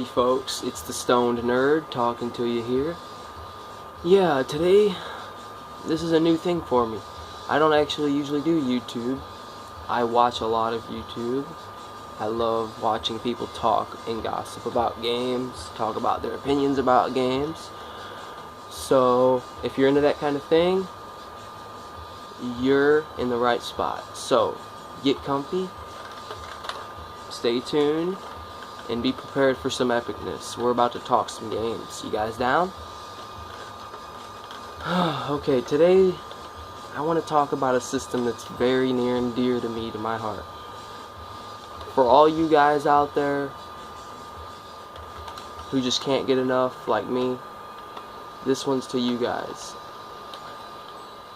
Hey folks, it's the Stoned Nerd talking to you here. Yeah, today this is a new thing for me. I don't actually usually do YouTube. I watch a lot of YouTube. I love watching people talk and gossip about games, talk about their opinions about games. So, if you're into that kind of thing, you're in the right spot. So, get comfy, stay tuned, and be prepared for some epicness. We're about to talk some games. You guys down? Okay, today I want to talk about a system that's very near and dear to me, to my heart. For all you guys out there who just can't get enough like me, this one's to you guys.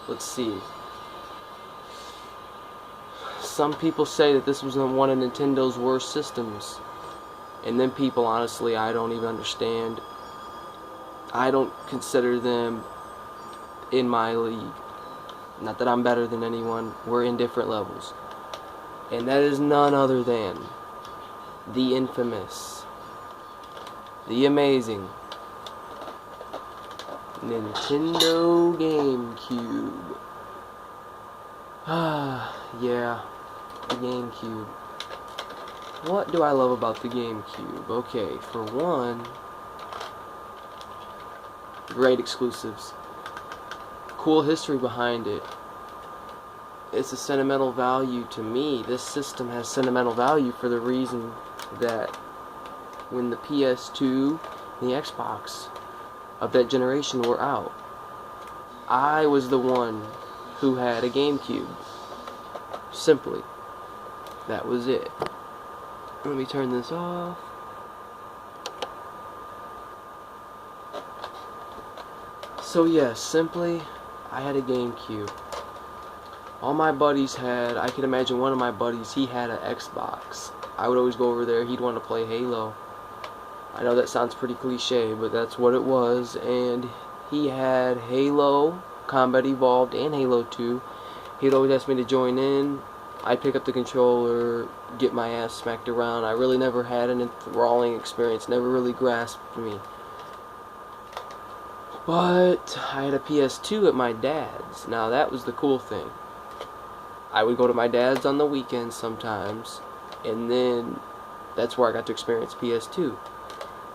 Let's see. Some people say that this was one of Nintendo's worst systems. And then people, honestly, I don't even understand. I don't consider them in my league. Not that I'm better than anyone. We're in different levels. And that is none other than the infamous, the amazing Nintendo Gamecube. Yeah, the Gamecube. What do I love about the Gamecube? Okay, for one, great exclusives. Cool history behind it. It's a sentimental value to me. This system has sentimental value for the reason that when the PS2 and the Xbox of that generation were out, I was the one who had a Gamecube. Simply. That was it. Let me turn this off. So yes, simply, I had a Gamecube. All my buddies had, I can imagine one of my buddies, he had an Xbox. I would always go over there, he'd want to play Halo. I know that sounds pretty cliche, but that's what it was. And he had Halo, Combat Evolved, and Halo 2. He'd always ask me to join in. I'd pick up the controller, get my ass smacked around. I really never had an enthralling experience, never really grasped me. But I had a PS2 at my dad's. Now that was the cool thing. I would go to my dad's on the weekends sometimes, and then that's where I got to experience PS2.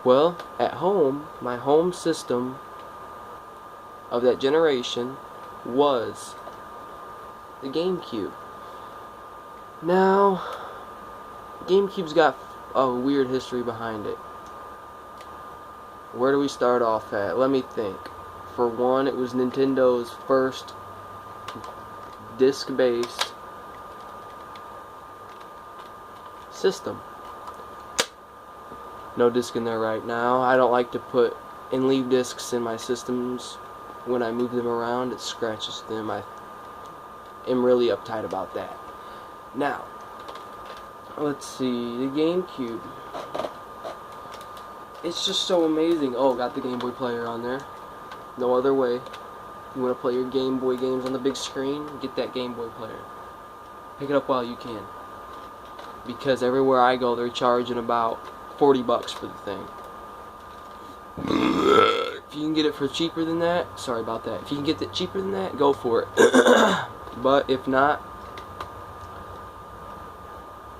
Well, at home, my home system of that generation was the Gamecube. Now, Gamecube's got a weird history behind it. Where do we start off at? Let me think. For one, it was Nintendo's first disc-based system. No disc in there right now. I don't like to put and leave discs in my systems. When I move them around, it scratches them. I am really uptight about that. Now, let's see, the Gamecube. It's just so amazing. Oh, got the Game Boy player on there. No other way. You want to play your Game Boy games on the big screen? Get that Game Boy player. Pick it up while you can. Because everywhere I go, they're charging about $40 for the thing. If you can get it for cheaper than that, sorry about that. If you can get it cheaper than that, go for it. But if not,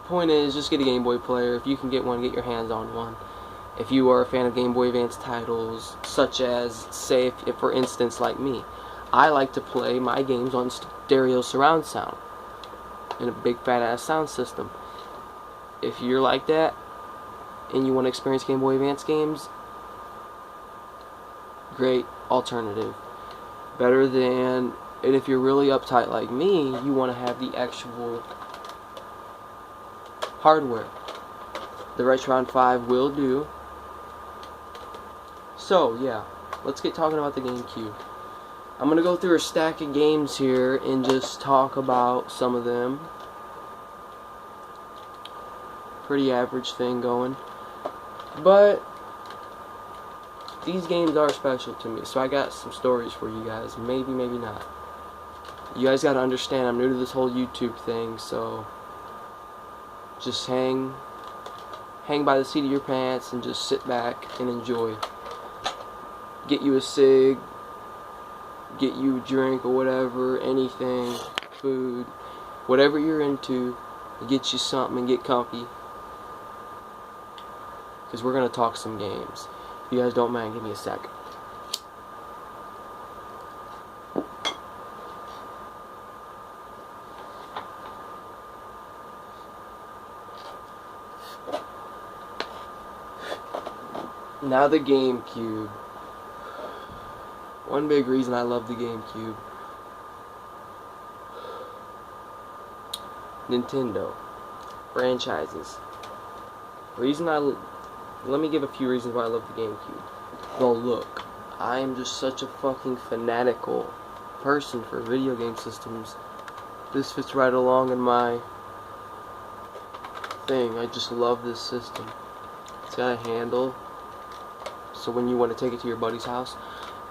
point is, just get a Game Boy player. If you can get one, get your hands on one. If you are a fan of Game Boy Advance titles, such as, say, if for instance, like me, I like to play my games on stereo surround sound in a big fat ass sound system. If you're like that and you want to experience Game Boy Advance games, great alternative. Better than, and if you're really uptight like me, you want to have the actual hardware. The Retron 5 will do. So, yeah, let's get talking about the Gamecube. I'm going to go through a stack of games here and just talk about some of them. Pretty average thing going. But these games are special to me, so I got some stories for you guys. Maybe, maybe not. You guys got to understand, I'm new to this whole YouTube thing, so just hang hang by the seat of your pants and just sit back and enjoy. Get you a cig, get you a drink or whatever, anything, food, whatever you're into, get you something and get comfy. Because we're going to talk some games. If you guys don't mind, give me a sec. Now the Gamecube. One big reason I love the Gamecube. Nintendo. Franchises. Let me give a few reasons why I love the Gamecube. Well, look, I am just such a fucking fanatical person for video game systems. This fits right along in my thing. I just love this system. It's got a handle, so when you want to take it to your buddy's house.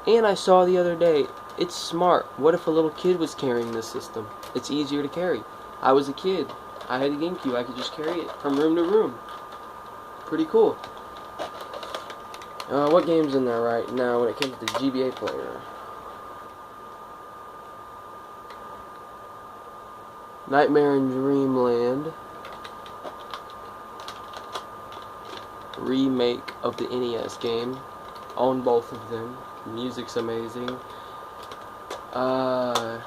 And I saw the other day, it's smart. What if a little kid was carrying this system? It's easier to carry. I was a kid. I had a GameCube. I could just carry it from room to room. Pretty cool. What game's in there right now when it comes to the GBA player? Nightmare in Dreamland. Remake of the NES game. Own both of them. Music's amazing. Butter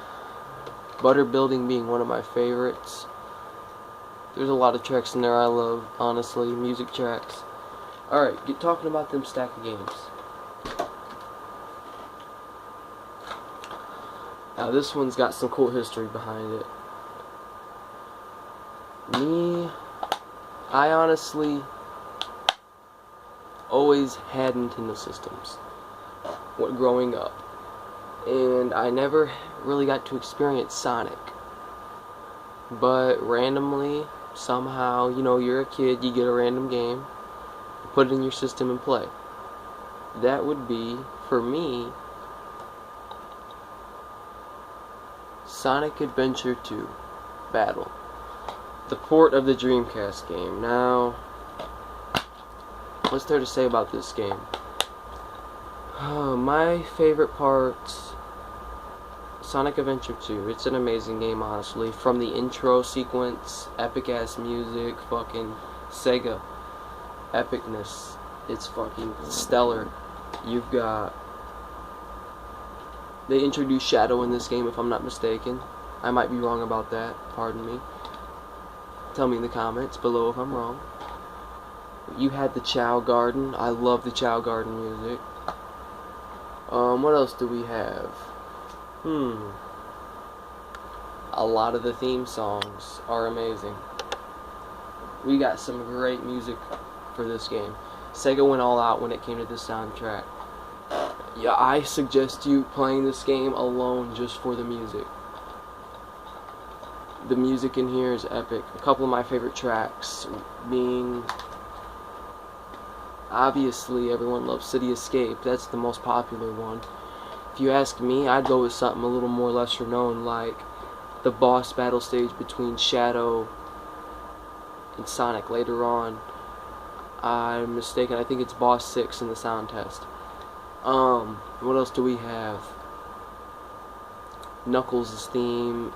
Building being one of my favorites. There's a lot of tracks in there I love, honestly, music tracks. Alright, get talking about them stack of games. Now this one's got some cool history behind it. I honestly always had Nintendo systems growing up, and I never really got to experience Sonic, but randomly, somehow, you know, you're a kid, you get a random game, put it in your system and play. That would be, for me, Sonic Adventure 2 Battle, the port of the Dreamcast game. Now, what's there to say about this game? My favorite parts, Sonic Adventure 2. It's an amazing game, honestly. From the intro sequence, epic ass music, fucking Sega epicness. It's fucking stellar. You've got, they introduced Shadow in this game, if I'm not mistaken. I might be wrong about that. Pardon me. Tell me in the comments below if I'm wrong. You had the Chow Garden. I love the Chow Garden music. What else do we have? A lot of the theme songs are amazing. We got some great music for this game. Sega went all out when it came to this soundtrack. Yeah, I suggest you playing this game alone just for the music. The music in here is epic. A couple of my favorite tracks being, obviously, everyone loves City Escape. That's the most popular one. If you ask me, I'd go with something a little more lesser known, like the boss battle stage between Shadow and Sonic later on. I'm mistaken, I think it's boss 6 in the sound test. What else do we have? Knuckles' theme,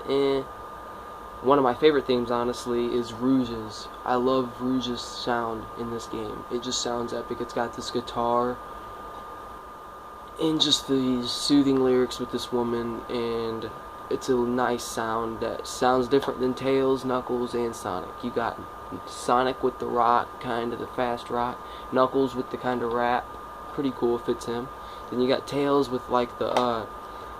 One of my favorite themes, honestly, is Rouge's. I love Rouge's sound in this game. It just sounds epic. It's got this guitar and just these soothing lyrics with this woman, and it's a nice sound that sounds different than Tails, Knuckles, and Sonic. You got Sonic with the rock, kind of the fast rock, Knuckles with the kind of rap, pretty cool, fits him. Then you got Tails with like the, I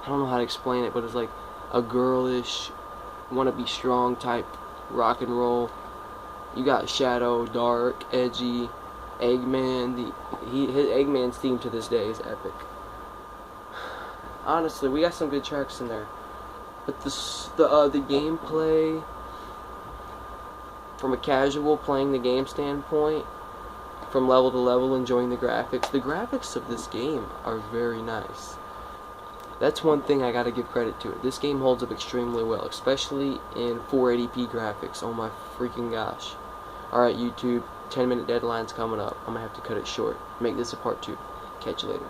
don't know how to explain it, but it's like a girlish, wanna be strong type rock and roll. You got Shadow, dark, edgy, Eggman. His Eggman's theme to this day is epic. Honestly, we got some good tracks in there, but the gameplay, from a casual playing the game standpoint, from level to level, enjoying the graphics of this game are very nice. That's one thing I gotta give credit to it. This game holds up extremely well, especially in 480p graphics. Oh my freaking gosh. Alright, YouTube, 10-minute deadline's coming up. I'm gonna have to cut it short. Make this a part 2. Catch you later.